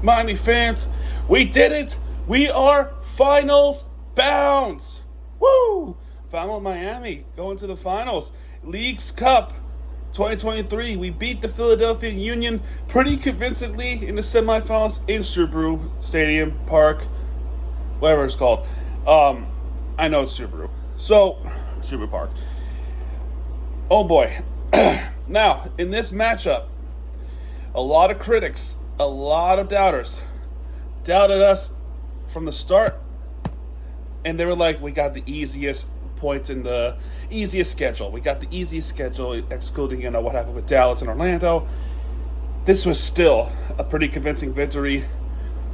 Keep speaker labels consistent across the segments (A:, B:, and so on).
A: Miami fans, we did it! We are finals bound! Woo! Final Miami going to the finals. Leagues Cup 2023. We beat the Philadelphia Union pretty convincingly in the semifinals in Subaru Stadium Park, whatever it's called. I know it's Subaru. So, Subaru Park. Oh boy. Now, in this matchup, a lot of critics, a lot of doubters doubted us from the start, and they were like, we got the easiest points in the easiest schedule. We got the easiest schedule, excluding, what happened with Dallas and Orlando. This was still a pretty convincing victory.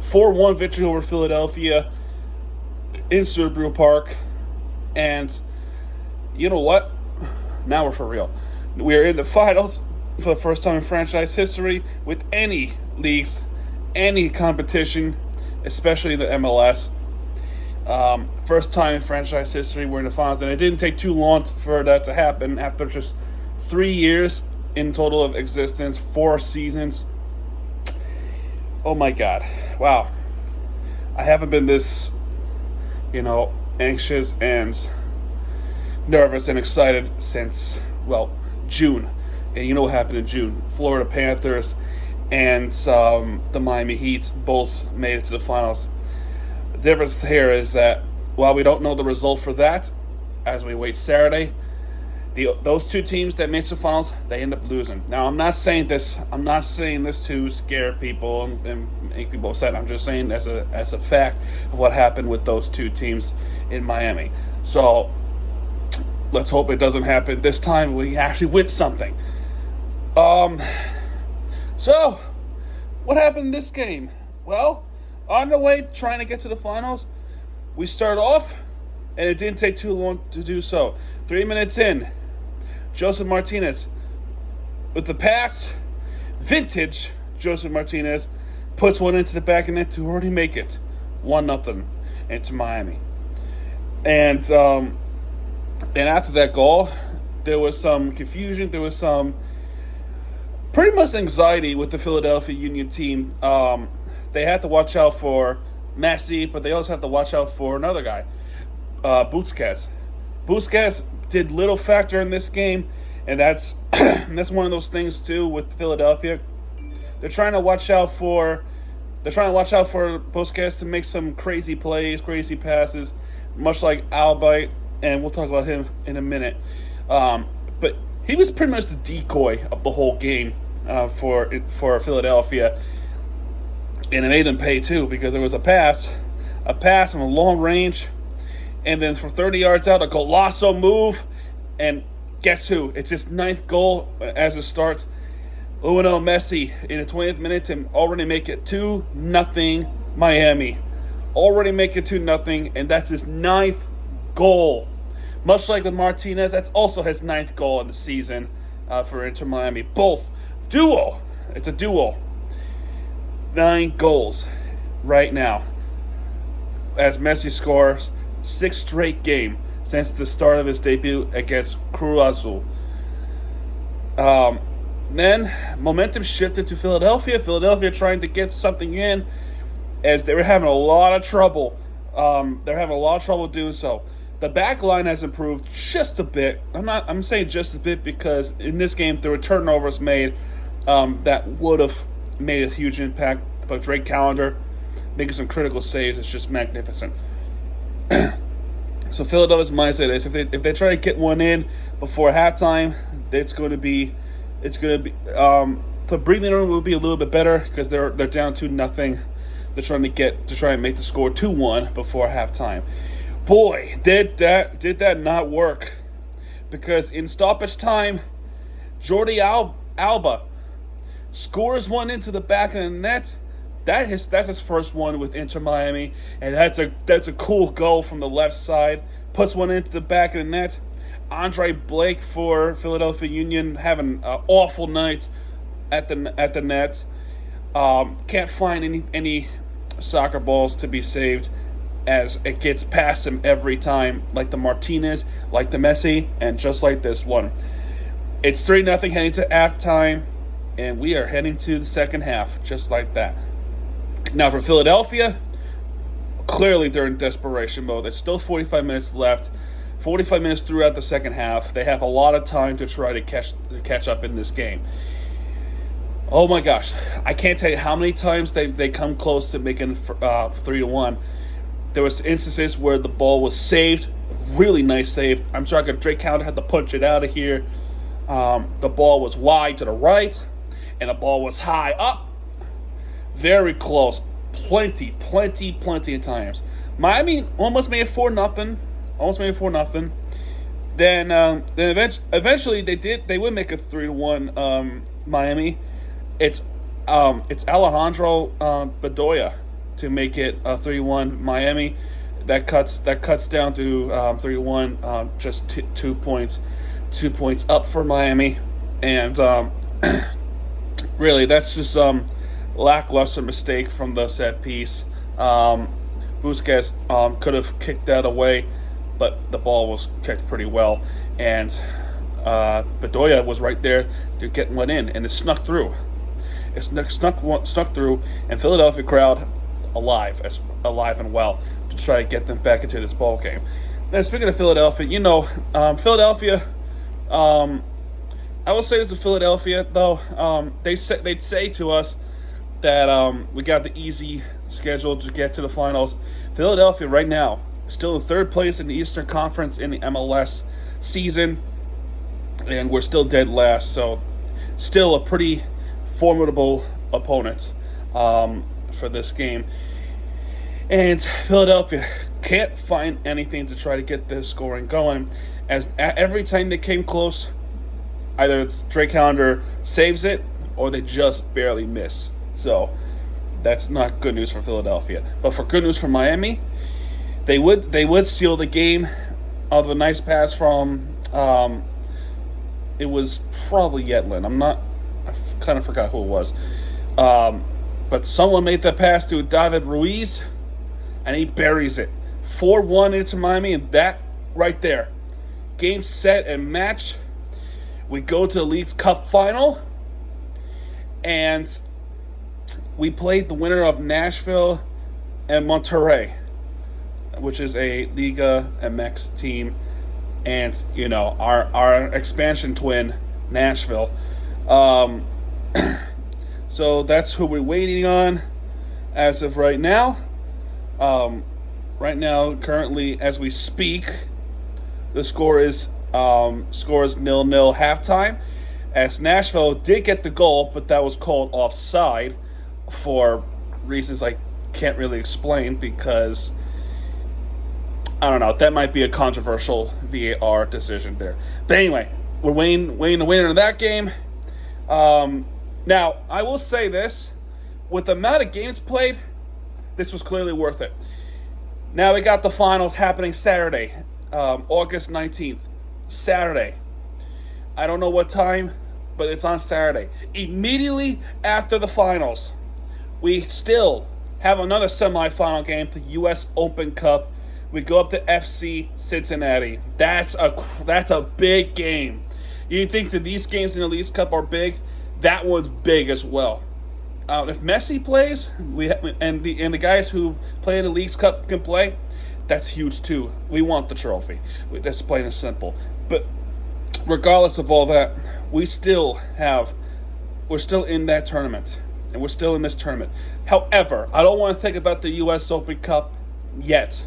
A: 4-1 victory over Philadelphia in Subaru Park. And you know what? Now we're for real. We are in the finals for the first time in franchise history with any leagues, any competition, especially the MLS. First time in franchise history we're in the finals, and it didn't take too long for that to happen after just 3 years in total of existence, 4 seasons. Oh my God. Wow. I haven't been this, anxious and nervous and excited since, June. And you know what happened in June? Florida Panthers and the Miami Heat both made it to the finals. The difference here is that while we don't know the result for that, as we wait Saturday, those two teams that made the finals, they end up losing. Now, I'm not saying this to scare people and make people upset. I'm just saying as a fact of what happened with those two teams in Miami. So let's hope it doesn't happen this time. We actually win something. So what happened in this game? Well, on the way trying to get to the finals, we start off, and it didn't take too long to do so. 3 minutes in, Joseph Martinez with the pass, vintage Joseph Martinez puts one into the back of the net to already make it 1-0 into Miami. And after that goal, there was some confusion. There was some pretty much anxiety with the Philadelphia Union team. They had to watch out for Messi, but they also have to watch out for another guy, Busquets. Busquets did little factor in this game, and that's one of those things too with Philadelphia. They're trying to watch out for Busquets to make some crazy plays, crazy passes, much like Alba, and we'll talk about him in a minute. But he was pretty much the decoy of the whole game for Philadelphia. And it made them pay too, because there was a pass from a long range, and then from 30 yards out, a golazo move, and guess who? It's his 9th goal as it starts. Lionel Messi in the 20th minute to already make it 2-0 Miami. Already make it 2-0, and that's his 9th goal. Much like with Martinez, that's also his 9th goal in the season for Inter Miami. Both duo. It's a duo. 9 goals right now as Messi scores 6th straight game since the start of his debut against Cruz Azul. Then momentum shifted to Philadelphia. Philadelphia trying to get something in as they were having a lot of trouble. They're having a lot of trouble doing so. The back line has improved just a bit. I'm saying just a bit because in this game there were turnovers made that would have made a huge impact. But Drake Callender making some critical saves is just magnificent. So Philadelphia's mindset is if they try to get one in before halftime, the breathing room will be a little bit better because they're down 2-0. They're trying to make the score 2-1 before halftime. Boy, did that not work, because in stoppage time, Jordi Alba scores one into the back of the net. That's his first one with Inter Miami, and that's a cool goal from the left side. Puts one into the back of the net. Andre Blake for Philadelphia Union having an awful night at the net. Can't find any soccer balls to be saved, as it gets past him every time, like the Martinez, like the Messi, and just like this one. It's 3-0 heading to halftime, and we are heading to the second half, just like that. Now for Philadelphia, clearly they're in desperation mode. There's still 45 minutes left. 45 minutes throughout the second half. They have a lot of time to try to catch up in this game. Oh my gosh, I can't tell you how many times they come close to making 3-1. There was instances where the ball was saved, really nice save. I'm talking Drake Counter had to punch it out of here. The ball was wide to the right, and the ball was high up. Very close. Plenty of times. Miami almost made it 4-0. Then eventually they would make a 3-1. Miami. It's Alejandro Bedoya to make it a 3-1 Miami. That cuts down to 3-1. Just 2 points. 2 points up for Miami, and really that's just lackluster mistake from the set piece. Busquets could have kicked that away, but the ball was kicked pretty well, and Bedoya was right there to get one in, and it snuck through. It snuck through, and Philadelphia crowd alive and well to try to get them back into this ball game. Now speaking of Philadelphia, Philadelphia. I will say this to Philadelphia though. They'd say to us that we got the easy schedule to get to the finals. Philadelphia right now still in third place in the Eastern Conference in the MLS season, and we're still dead last. So still a pretty formidable opponent for this game. And Philadelphia can't find anything to try to get this scoring going, as every time they came close, either Drake Hollander saves it or they just barely miss. So that's not good news for Philadelphia. But for good news for Miami, they would seal the game of a nice pass from it was probably Yedlin. I kind of forgot who it was. But someone made that pass to David Ruiz, and he buries it. 4-1 into Miami, and that right there. Game, set, and match. We go to the Leagues Cup final, and we played the winner of Nashville and Monterrey, which is a Liga MX team, and our expansion twin, Nashville. So that's who we're waiting on as of right now. Currently, as we speak, the score is 0-0 halftime, as Nashville did get the goal, but that was called offside for reasons I can't really explain, because I don't know, that might be a controversial VAR decision there. But anyway, we're waiting the winner of that game. Now, I will say this, with the amount of games played, this was clearly worth it. Now we got the finals happening Saturday, August 19th. Saturday. I don't know what time, but it's on Saturday. Immediately after the finals, we still have another semifinal game, the U.S. Open Cup. We go up to FC Cincinnati. That's a big game. You think that these games in the Leagues Cup are big? That one's big as well. If Messi plays, and the guys who play in the Leagues Cup can play, that's huge too. We want the trophy. That's plain and simple. But regardless of all that, we're still in that tournament, and we're still in this tournament. However, I don't want to think about the U.S. Open Cup yet.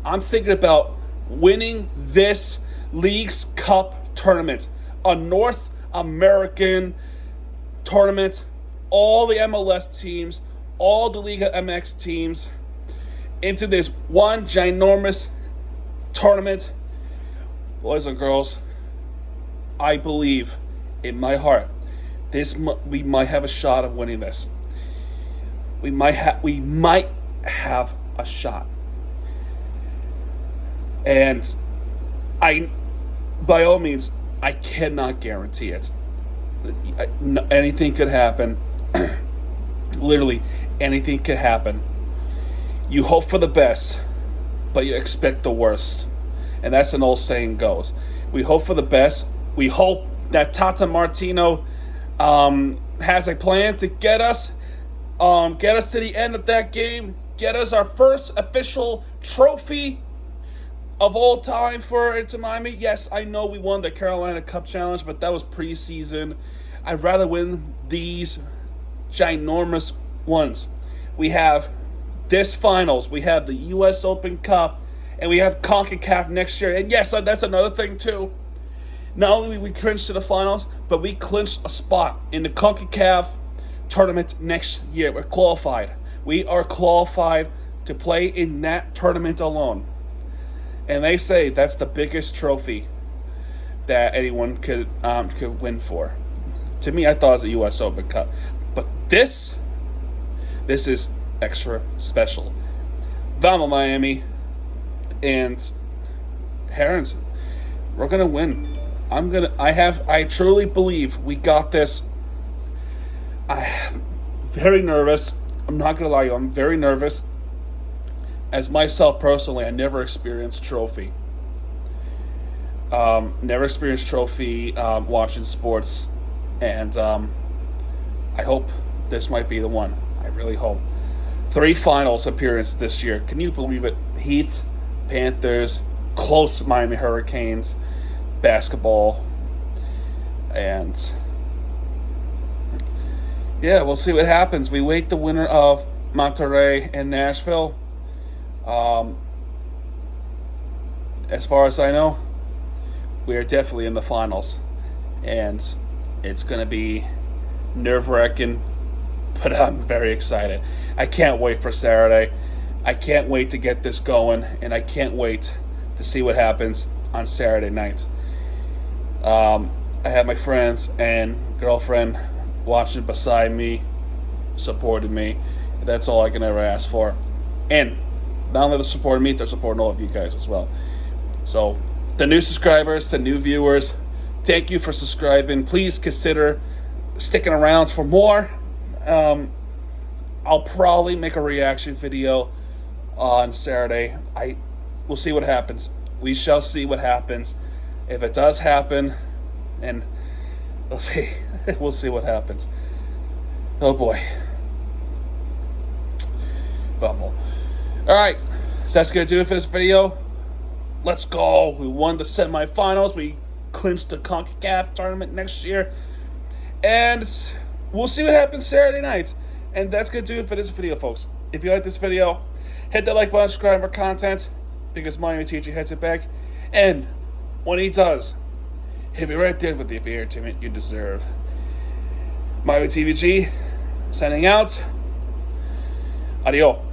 A: I'm thinking about winning this Leagues Cup tournament, a North American tournament. All the MLS teams, all the Liga MX teams into this one ginormous tournament. Boys and girls, I believe in my heart we might have a shot of winning this. We might have a shot. And by all means, I cannot guarantee it. Anything could happen. Literally, anything could happen. You hope for the best, but you expect the worst. And that's an old saying goes. We hope for the best. We hope that Tata Martino has a plan to get us Get us to the end of that game. Get us our first official trophy of all time for Inter Miami. Yes, I know we won the Carolina Cup Challenge, but that was preseason. I'd rather win these ginormous ones. We have this finals. We have the U.S. Open Cup, and we have Concacaf next year. And yes, that's another thing too. Not only we clinched to the finals, but we clinched a spot in the Concacaf tournament next year. We're qualified. We are qualified to play in that tournament alone. And they say that's the biggest trophy that anyone could win for. To me, I thought it was a U.S. Open Cup. But this is extra special. Vamos Miami and Herons, we're gonna win. I truly believe we got this. I'm very nervous. I'm not gonna lie to you, I'm very nervous. As myself personally, I never experienced trophy. Watching sports, and I hope this might be the one. I really hope. 3 finals appearances this year. Can you believe it? Heat, Panthers, close Miami Hurricanes, basketball, and yeah, we'll see what happens. We wait the winner of Monterrey and Nashville. As far as I know, we are definitely in the finals, and it's going to be nerve-wracking, but I'm very excited. I can't wait for Saturday. I can't wait to get this going, and I can't wait to see what happens on Saturday night. I have my friends and girlfriend watching beside me, supporting me. That's all I can ever ask for. And not only they're supporting me, they're supporting all of you guys as well. So, the new subscribers, the new viewers, thank you for subscribing. Please consider sticking around for more. I'll probably make a reaction video on Saturday. We'll see what happens. We shall see what happens. If it does happen, and we'll see. We'll see what happens. Oh boy. Bumble. Alright, that's going to do it for this video. Let's go. We won the semifinals. We clinched the Concacaf tournament next year. And we'll see what happens Saturday night. And that's going to do it for this video, folks. If you like this video, hit that like button, subscribe for content, because Miami TG has it back. And when he does, he'll be right there with the entertainment you deserve. Miami TVG, signing out. Adios.